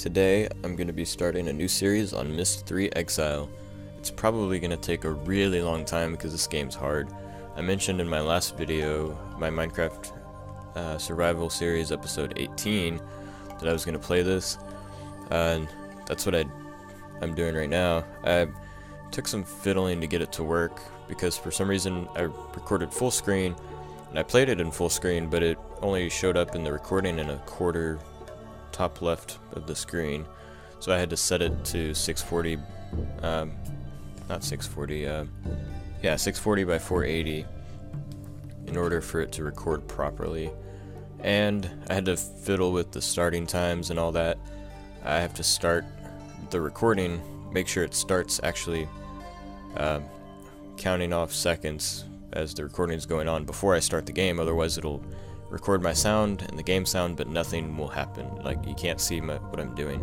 Today, I'm going to be starting a new series on Myst III Exile. It's probably going to take a really long time because this game's hard. I mentioned in my last video, my Minecraft survival series episode 18, that I was going to play this, and that's what I'm doing right now. I took some fiddling to get it to work because for some reason I recorded full screen, and I played it in full screen, but it only showed up in the recording in a quarter top left of the screen, so I had to set it to 640, not 640, yeah, 640 by 480 in order for it to record properly. And I had to fiddle with the starting times and all that. I have to start the recording, make sure it starts actually counting off seconds as the recording is going on before I start the game, otherwise it'll record my sound and the game sound, but nothing will happen. Like, you can't see what I'm doing.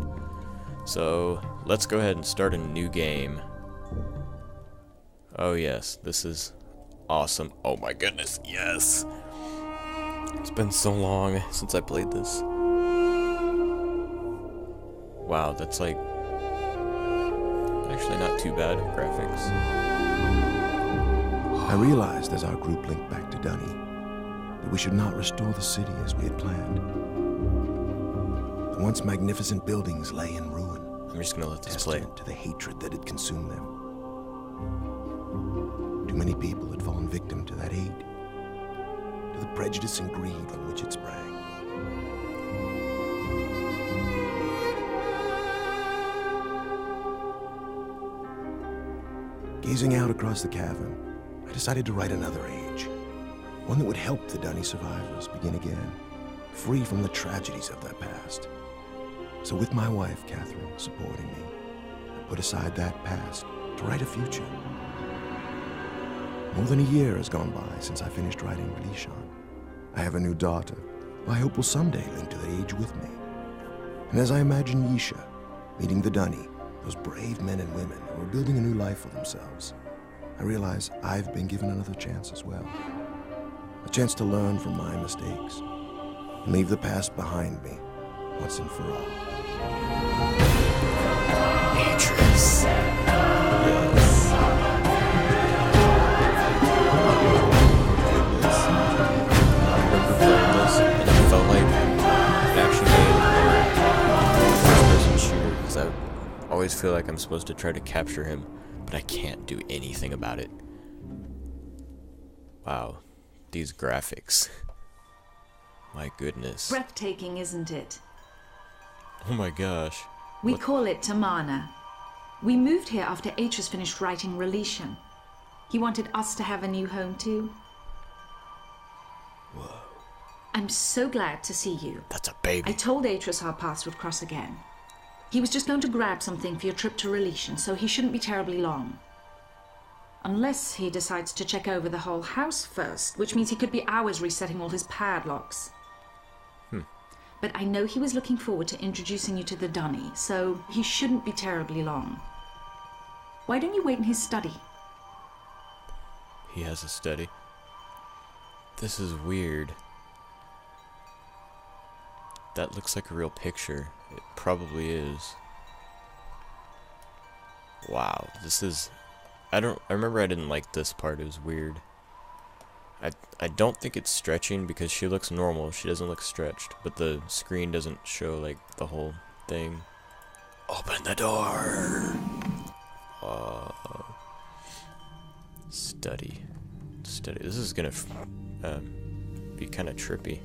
So let's go ahead and start a new game. Oh yes, this is awesome. Oh my goodness, yes! It's been so long since I played this. Wow, that's like actually not too bad graphics. I realized as our group linked back to Dunny that we should not restore the city as we had planned. The once magnificent buildings lay in ruin. I'm just gonna let this play. Testament to the hatred that had consumed them. Too many people had fallen victim to that hate, to the prejudice and greed from which it sprang. Gazing out across the cavern, I decided to write another age. One that would help the Dunny survivors begin again, free from the tragedies of their past. So with my wife, Catherine, supporting me, I put aside that past to write a future. More than a year has gone by since I finished writing Relishon. I have a new daughter, who I hope will someday link to the age with me. And as I imagine Yisha meeting the Dunny, those brave men and women who are building a new life for themselves, I realize I've been given another chance as well. A chance to learn from my mistakes and leave the past behind me once and for all. ATRUS. Yes. I remember playing this and it felt like an action game or a first-person shooter because I always feel like I'm supposed to try to capture him, but I can't do anything about it. Wow. These graphics. My goodness. Breathtaking, isn't it? Oh my gosh. We call it Tamana. We moved here after ATRUS finished writing Relishon. He wanted us to have a new home too. Whoa. I'm so glad to see you. That's a baby. I told ATRUS our paths would cross again. He was just going to grab something for your trip to Relishon, so he shouldn't be terribly long. Unless he decides to check over the whole house first, which means he could be hours resetting all his padlocks. But I know he was looking forward to introducing you to the Dunny, so he shouldn't be terribly long. Why don't you wait in his study? He has a study. This is weird. That looks like a real picture. It probably is. Wow, this is... I remember I didn't like this part. It was weird. I don't think it's stretching because she looks normal. She doesn't look stretched, but the screen doesn't show like the whole thing. Open the door. Study. This is gonna be kind of trippy.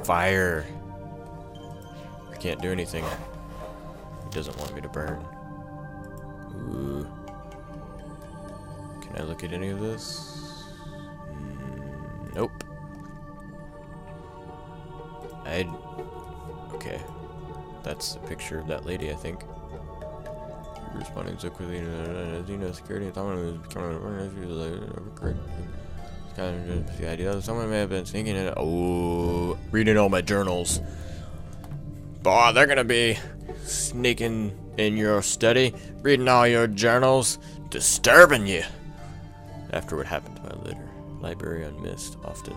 Fire. I can't do anything. He doesn't want me to burn. Ooh. Can I look at any of this? Nope. Okay. That's a picture of that lady, I think. You're responding so quickly to security and someone who's becoming it's kind of the idea that someone may have been sneaking in. Oh, reading all my journals. Boy, they're gonna be sneaking in your study, reading all your journals, disturbing you. After what happened to my library on Myst, often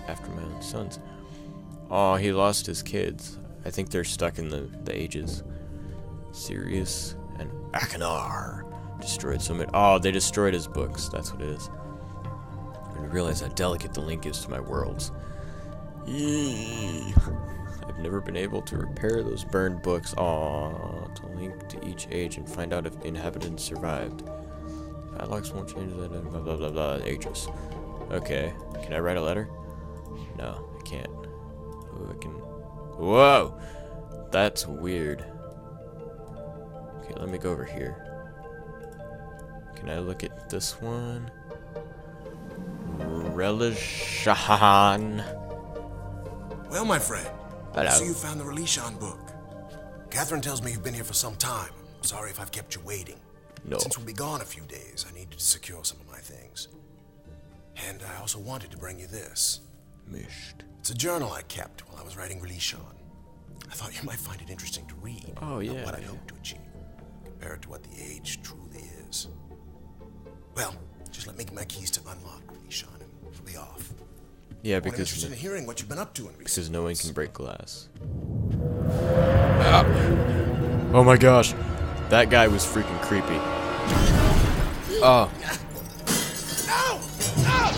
after my own sons. Oh, he lost his kids. I think they're stuck in the ages. Sirius and Akanar destroyed so many. Oh, they destroyed his books. That's what it is. I didn't realize how delicate the link is to my worlds. Yee. I've never been able to repair those burned books. Aww, to link to each age and find out if the inhabitants survived. Padlocks won't change that. Blah blah blah blah. ATRUS. Okay. Can I write a letter? No, I can't. Ooh, I can. Whoa! That's weird. Okay, let me go over here. Can I look at this one? Relishan. Well, my friend, Hello. I see you found the Relishan book. Catherine tells me you've been here for some time. I'm sorry if I've kept you waiting. No. Since we'll be gone a few days, I needed to secure some of my things. And I also wanted to bring you this. Myst. It's a journal I kept while I was writing Relishan. I thought you might find it interesting to read. Oh, yeah, About what I yeah. hope to achieve, compared to what the age truly is. Well, just let me get my keys to unlock Relishan, and we'll be off. Yeah, I'm because interested in hearing what you've been up to in recent no one months. can break glass. Ah. Oh my gosh, that guy was freaking creepy. Oh. No! No!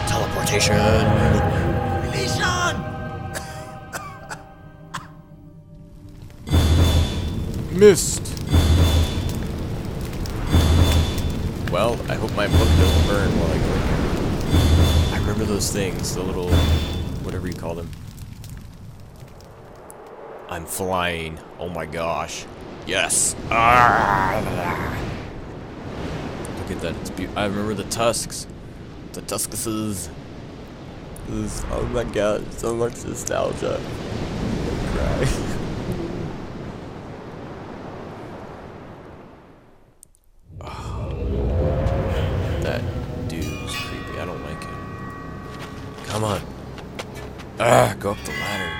Teleportation. Relishan! Myst. Well, I hope my book doesn't burn while I go in here. I remember those things, the little, whatever you call them. I'm flying. Oh my gosh. Yes. Ah. Look at that. It's beautiful. I remember the tusks. The tuskuses. Oh my god. So much nostalgia. Cry. That dude's creepy. I don't like him. Come on. Ah, go up the ladder.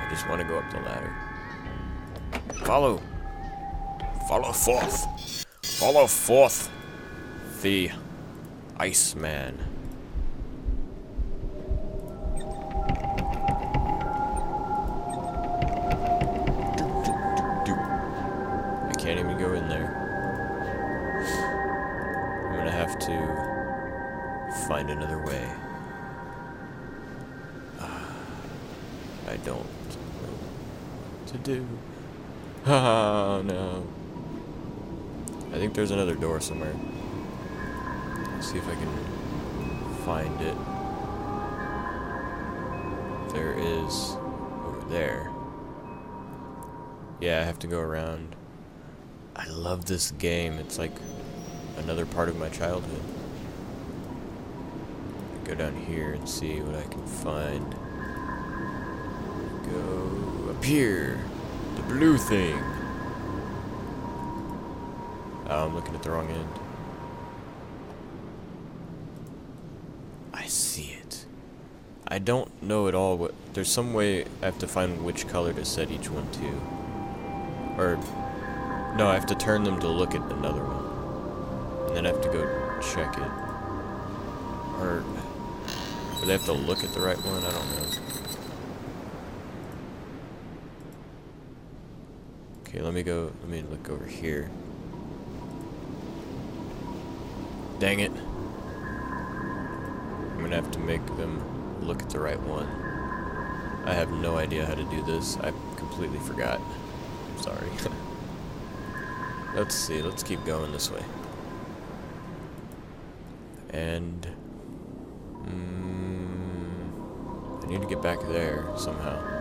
I just want to go up the ladder. Follow. Follow forth. Follow forth. The Iceman. I can't even go in there. I'm gonna have to find another way. I don't know what to do. Oh no. I think there's another door somewhere. Let's see if I can find it. There is over there. Yeah, I have to go around. I love this game. It's like another part of my childhood. Go down here and see what I can find. Go up here. The blue thing. Oh, I'm looking at the wrong end. I see it. I don't know at all what... There's some way I have to find which color to set each one to. Or... No, I have to turn them to look at another one. And then I have to go check it. Or... Do they have to look at the right one? I don't know. Okay, let me look over here. Dang it. I'm gonna have to make them look at the right one. I have no idea how to do this. I completely forgot. Sorry. Let's see, let's keep going this way. And... I need to get back there somehow.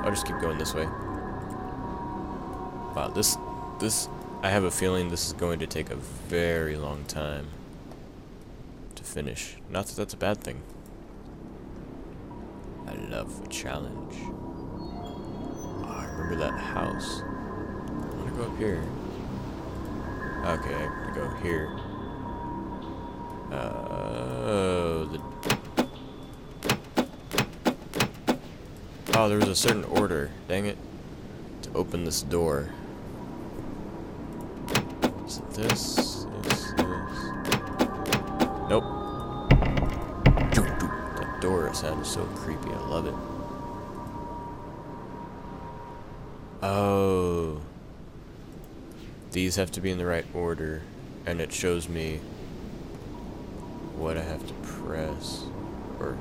I'll just keep going this way. Wow, this, I have a feeling this is going to take a very long time to finish. Not that that's a bad thing. I love a challenge. Oh, I remember that house. I want to go up here. Okay, I have to go here. Oh, there was a certain order, dang it, to open this door. Is it this? Nope. That door sound is so creepy. I love it. Oh. These have to be in the right order, and it shows me what I have to press, or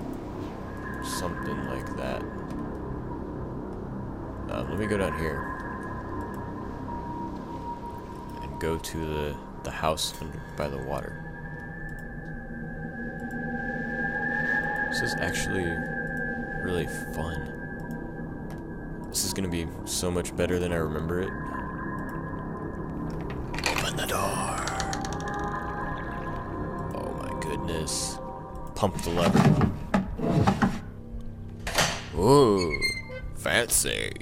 something like that. Let me go down here and go to the house by the water. This is actually really fun. This is gonna be so much better than I remember it. Open the door. Oh my goodness. Pump the lever. Ooh, fancy.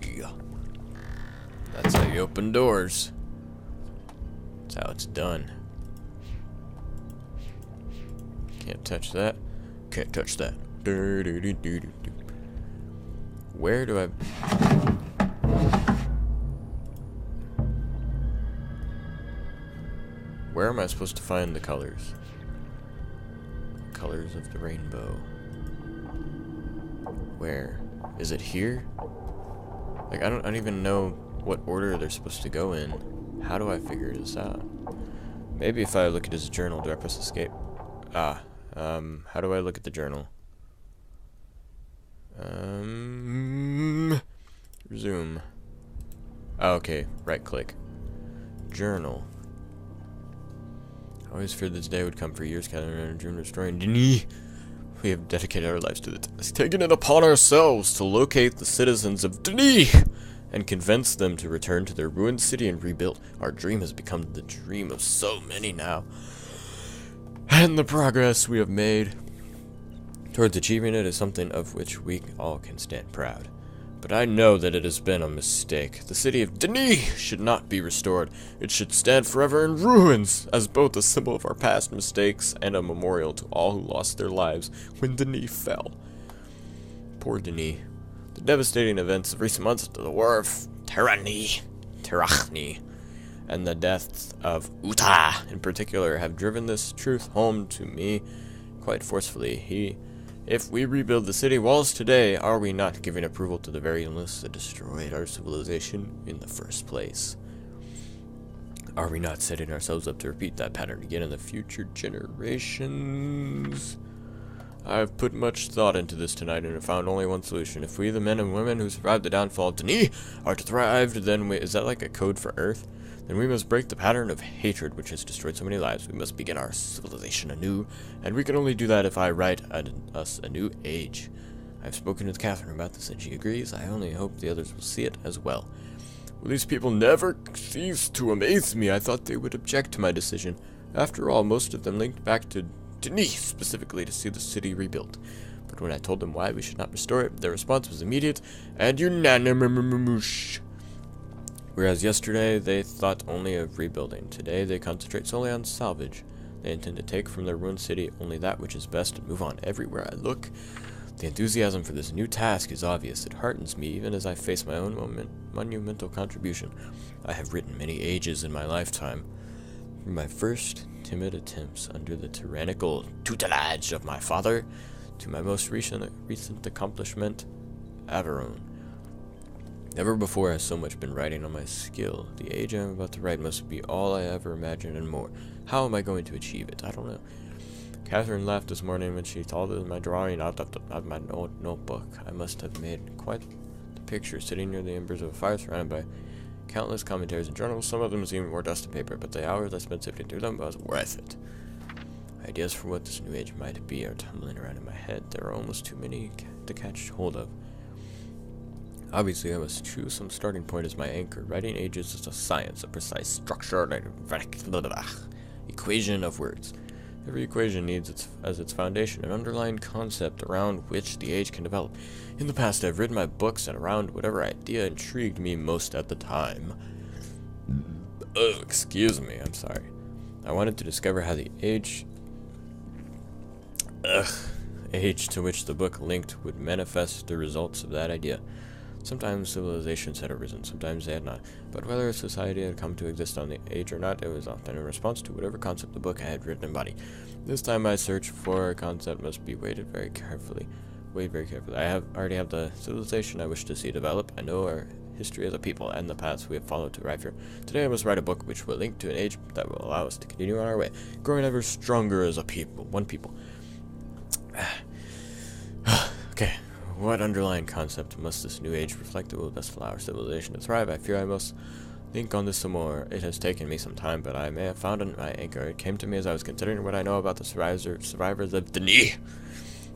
That's how you open doors. That's how it's done. Can't touch that. Can't touch that. Where do I... Where am I supposed to find the colors? Colors of the rainbow. Where? Is it here? Like, I don't even know what order they're supposed to go in. How do I figure this out? Maybe if I look at his journal, do I press escape? How do I look at the journal? Resume. Oh, okay, right click. Journal. I always feared this day would come. For years, gathering in a dream, restoring Denis. We have dedicated our lives to the task, taking it upon ourselves to locate the citizens of Denis and convince them to return to their ruined city and rebuild. Our dream has become the dream of so many now, and the progress we have made towards achieving it is something of which we all can stand proud. But I know that it has been a mistake. The city of Denis should not be restored. It should stand forever in ruins, as both a symbol of our past mistakes and a memorial to all who lost their lives when Denis fell. Poor Denis. The devastating events of recent months, the war of Terachni, and the death of Uta in particular have driven this truth home to me quite forcefully. If we rebuild the city walls today, are we not giving approval to the very illness that destroyed our civilization in the first place? Are we not setting ourselves up to repeat that pattern again in the future generations? I have put much thought into this tonight and have found only one solution. If we, the men and women who survived the downfall of Denis, are to thrive, then is that like a code for Earth? Then we must break the pattern of hatred which has destroyed so many lives. We must begin our civilization anew, and we can only do that if I write us a new age. I've spoken with Catherine about this, and she agrees. I only hope the others will see it as well. Will these people never cease to amaze me? I thought they would object to my decision. After all, most of them linked back to Denis specifically to see the city rebuilt. But when I told them why we should not restore it, their response was immediate and unanimous. Whereas yesterday they thought only of rebuilding, today they concentrate solely on salvage. They intend to take from their ruined city only that which is best and move on everywhere I look. The enthusiasm for this new task is obvious. It heartens me even as I face my own monumental contribution. I have written many ages in my lifetime. From my first timid attempts under the tyrannical tutelage of my father to my most recent accomplishment, Averon. Never before has so much been riding on my skill. The age I am about to write must be all I ever imagined and more. How am I going to achieve it? I don't know. Catherine laughed this morning when she told us my drawing out of my notebook. I must have made quite the picture, sitting near the embers of a fire surrounded by countless commentaries and journals. Some of them seemed more dust and paper, but the hours I spent sifting through them was worth it. Ideas for what this new age might be are tumbling around in my head. There are almost too many to catch hold of. Obviously, I must choose some starting point as my anchor. Writing ages is a science, a precise structure, and equation of words. Every equation needs as its foundation an underlying concept around which the age can develop. In the past, I've written my books and around whatever idea intrigued me most at the time. Oh, excuse me, I'm sorry. I wanted to discover how the age to which the book linked would manifest the results of that idea. Sometimes civilizations had arisen, sometimes they had not, but whether a society had come to exist on the age or not, it was often in response to whatever concept the book had written embodied. This time my search for a concept must be weighed very carefully. I already have the civilization I wish to see develop. I know our history as a people and the paths we have followed to arrive here. Today I must write a book which will link to an age that will allow us to continue on our way, growing ever stronger as a people, one people. Okay, what underlying concept must this new age reflect that will best allow our civilization to thrive? I fear I must think on this some more. It has taken me some time, but I may have found my anchor. It came to me as I was considering what I know about the survivors of Denis.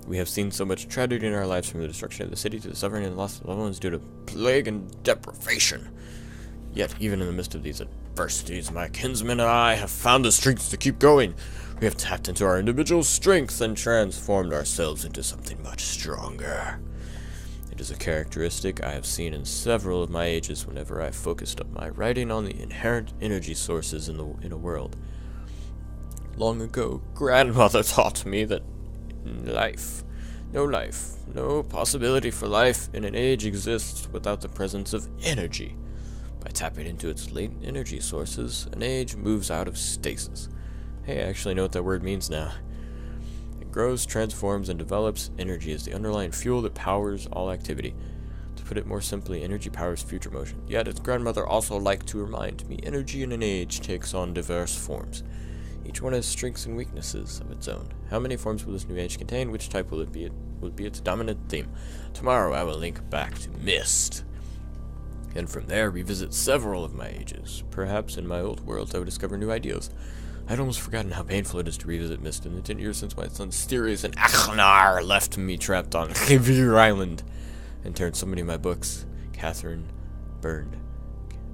We have seen so much tragedy in our lives, from the destruction of the city to the suffering and loss of loved ones due to plague and deprivation. Yet, even in the midst of these adversities, my kinsmen and I have found the strength to keep going. We have tapped into our individual strengths and transformed ourselves into something much stronger. It is a characteristic I have seen in several of my ages whenever I focused up my writing on the inherent energy sources in a world. Long ago, grandmother taught me that no possibility for life in an age exists without the presence of energy. By tapping into its latent energy sources, an age moves out of stasis. Hey, I actually know what that word means now. It grows, transforms, and develops. Energy is the underlying fuel that powers all activity. To put it more simply, energy powers future motion. Yet, as grandmother also liked to remind me, energy in an age takes on diverse forms. Each one has strengths and weaknesses of its own. How many forms will this new age contain? Which type will it be? Will it be its dominant theme? Tomorrow I will link back to Myst, and from there revisit several of my ages. Perhaps in my old world I would discover new ideas. I'd almost forgotten how painful it is to revisit Myst in the 10 years since my son Sirius and Achnar left me trapped on Rivier Island and turned so many of my books. Catherine burned.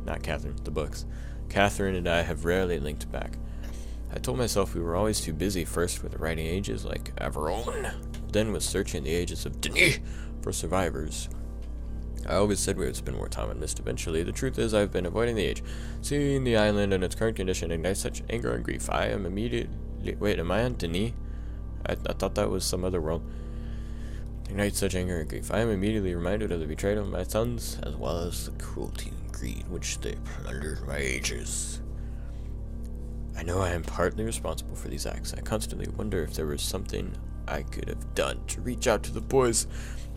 Not Catherine, the books. Catherine and I have rarely linked back. I told myself we were always too busy, first with the writing ages like Averon, then with searching the ages of Denis for survivors. I always said we would spend more time on Myst eventually. The truth is I've been avoiding the age. Seeing the island in its current condition ignites such anger and grief. I am immediately... Wait, am I on Denis? I thought that was some other world. Ignites such anger and grief. I am immediately reminded of the betrayal of my sons, as well as the cruelty and greed which they plundered my ages. I know I am partly responsible for these acts. I constantly wonder if there was something I could have done to reach out to the boys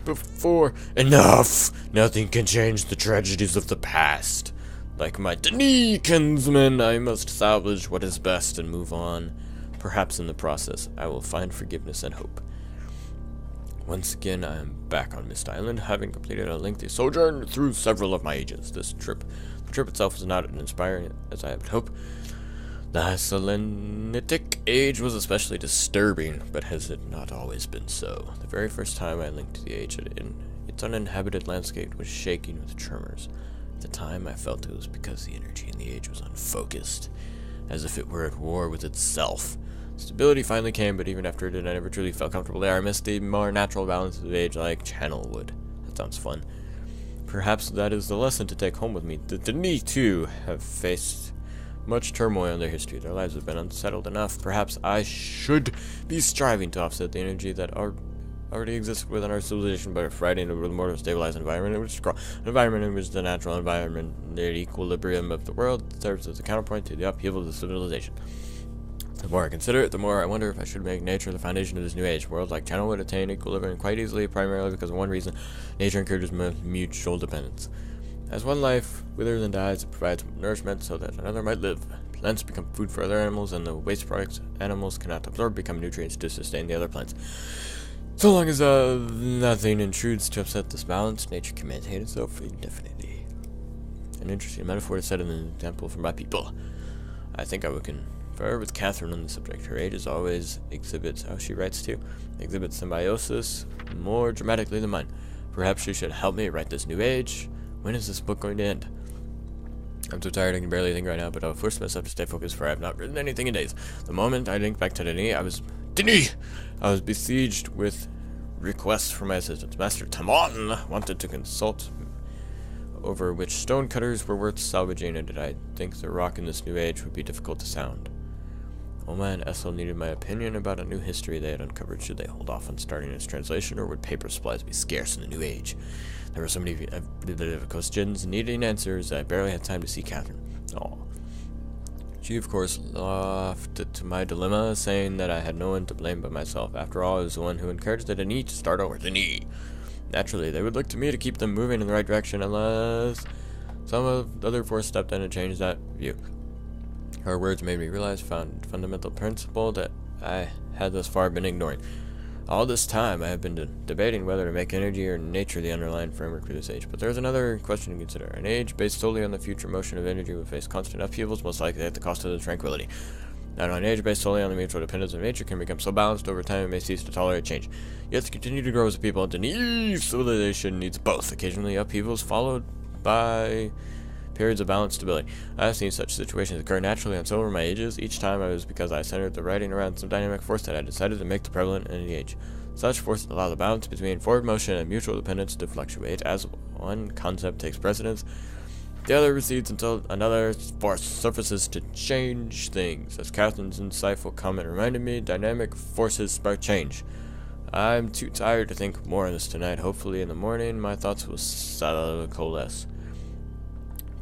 before. Enough! Nothing can change the tragedies of the past. Like my Denis kinsmen, I must salvage what is best and move on. Perhaps in the process, I will find forgiveness and hope. Once again, I am back on Myst Island, having completed a lengthy sojourn through several of my ages. The trip itself was not as inspiring as I had hoped. The Selenitic age was especially disturbing, but has it not always been so? The very first time I linked to the age, its uninhabited landscape was shaking with tremors. At the time, I felt it was because the energy in the age was unfocused, as if it were at war with itself. Stability finally came, but even after it did, I never truly felt comfortable there. I missed the more natural balance of the age like Channel would. That sounds fun. Perhaps that is the lesson to take home with me. The Denis, too, have faced much turmoil in their history. Their lives have been unsettled enough. Perhaps I should be striving to offset the energy that already exists within our civilization by writing a more stabilized environment in which the natural environment, the equilibrium of the world, serves as a counterpoint to the upheaval of the civilization. The more I consider it, the more I wonder if I should make nature the foundation of this new age. Worlds like Channel would attain equilibrium quite easily, primarily because of one reason: nature encourages mutual dependence. As one life withers and dies, it provides nourishment so that another might live. Plants become food for other animals, and the waste products animals cannot absorb become nutrients to sustain the other plants. So long as nothing intrudes to upset this balance, nature can maintain itself indefinitely. An interesting metaphor is set in an example from my people. I think I would confer with Catherine on the subject. Her age always exhibits, how she writes too, exhibits symbiosis more dramatically than mine. Perhaps she should help me write this new age. When is this book going to end? I'm so tired I can barely think right now, but I'll force myself to stay focused, for I have not written anything in days. The moment I linked back to Denis, I was besieged with requests for my assistance. Master Tamon wanted to consult over which stonecutters were worth salvaging, and did I think the rock in this new age would be difficult to sound. Oma and Ethel needed my opinion about a new history they had uncovered. Should they hold off on starting its translation, or would paper supplies be scarce in the new age? There were so many questions needing answers, I barely had time to see Catherine. Oh. She, of course, laughed to my dilemma, saying that I had no one to blame but myself. After all, I was the one who encouraged the Denis to start over. Denis! Naturally, they would look to me to keep them moving in the right direction, unless some of the other force stepped in and changed that view. Her words made me realize a fundamental principle that I had thus far been ignoring. All this time, I have been debating whether to make energy or nature the underlying framework for this age. But there's another question to consider. An age based solely on the future motion of energy will face constant upheavals, most likely at the cost of the tranquility. Now, an age based solely on the mutual dependence of nature can become so balanced over time it may cease to tolerate change. Yet to continue to grow as a people, Denis civilization needs both. Occasionally, upheavals followed by periods of balanced stability. I have seen such situations occur naturally on several of my ages. Each time it was because I centered the writing around some dynamic force that I decided to make the prevalent in the age. Such forces allow the balance between forward motion and mutual dependence to fluctuate. As one concept takes precedence, the other recedes until another force surfaces to change things. As Catherine's insightful comment reminded me, dynamic forces spark change. I'm too tired to think more on this tonight. Hopefully in the morning my thoughts will coalesce.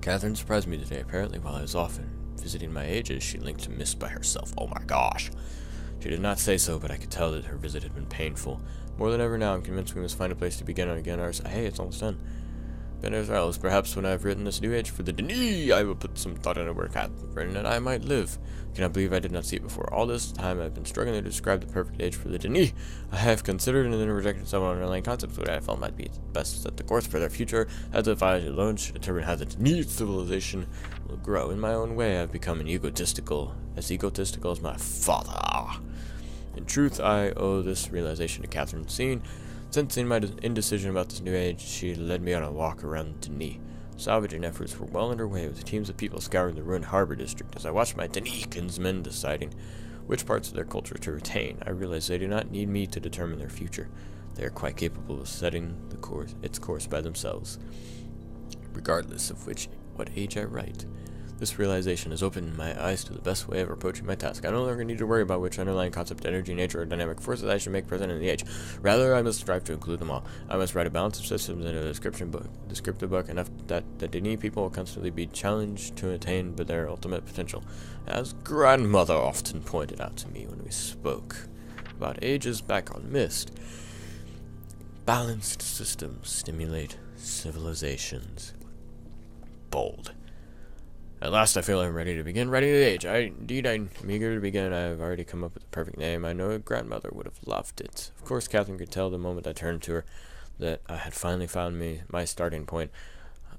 Catherine surprised me today. Apparently while I was off and visiting my ages, she linked to Myst by herself. Oh my gosh. She did not say so, but I could tell that her visit had been painful. More than ever now, I'm convinced we must find a place to begin on again. Hey, it's almost done. Israel, perhaps when I've written this new age for the Denis, I will put some thought into work written that I might live. I cannot believe I did not see it before. All this time I've been struggling to describe the perfect age for the Denis. I have considered and then rejected several underlying concepts which I felt might be best to set the course for their future, as if I alone should determine how the Denis civilization will grow. In my own way, I've become as egotistical as my father. In truth, I owe this realization to Catherine. Sensing my indecision about this new age, she led me on a walk around Denis. Salvaging efforts were well underway, with teams of people scouring the ruined harbor district. As I watched my Denis kinsmen deciding which parts of their culture to retain, I realized they do not need me to determine their future. They are quite capable of setting its course by themselves, regardless of what age I write. This realization has opened my eyes to the best way of approaching my task. I no longer need to worry about which underlying concept, energy, nature, or dynamic forces I should make present in the age. Rather, I must strive to include them all. I must write a balance of systems in a descriptive book, enough that the Denis people will constantly be challenged to attain their ultimate potential. As grandmother often pointed out to me when we spoke about ages back on Myst, balanced systems stimulate civilizations. Bold. At last I feel I'm ready to begin writing the age. I'm eager to begin. I have already come up with the perfect name. I know a grandmother would have loved it. Of course, Catherine could tell the moment I turned to her that I had finally found my starting point.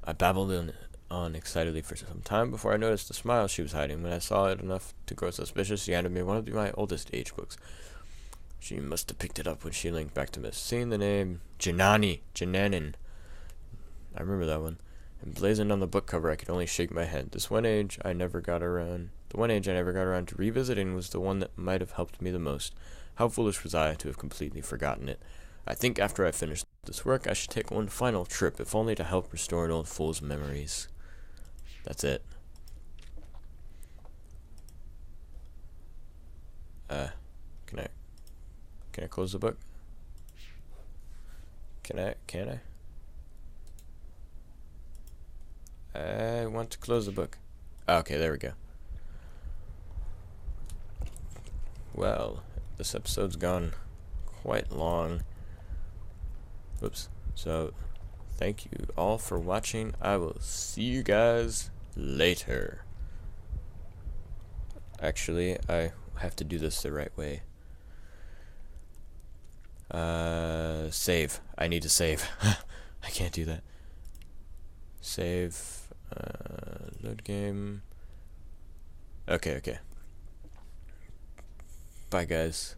I babbled on excitedly for some time before I noticed the smile she was hiding. When I saw it enough to grow suspicious, she handed me one of my oldest age books. She must have picked it up when she linked back to Myst. Seeing the name Jananin. I remember that one. Emblazoned on the book cover, I could only shake my head. The one age I never got around to revisiting was the one that might have helped me the most. How foolish was I to have completely forgotten it. I think after I finish this work, I should take one final trip, if only to help restore an old fool's memories. That's it. Can I close the book? Can I? I want to close the book. Okay, there we go. Well, this episode's gone quite long. Oops. So, thank you all for watching. I will see you guys later. Actually, I have to do this the right way. Save. I need to save. I can't do that. Save. Load game. Okay. Bye, guys.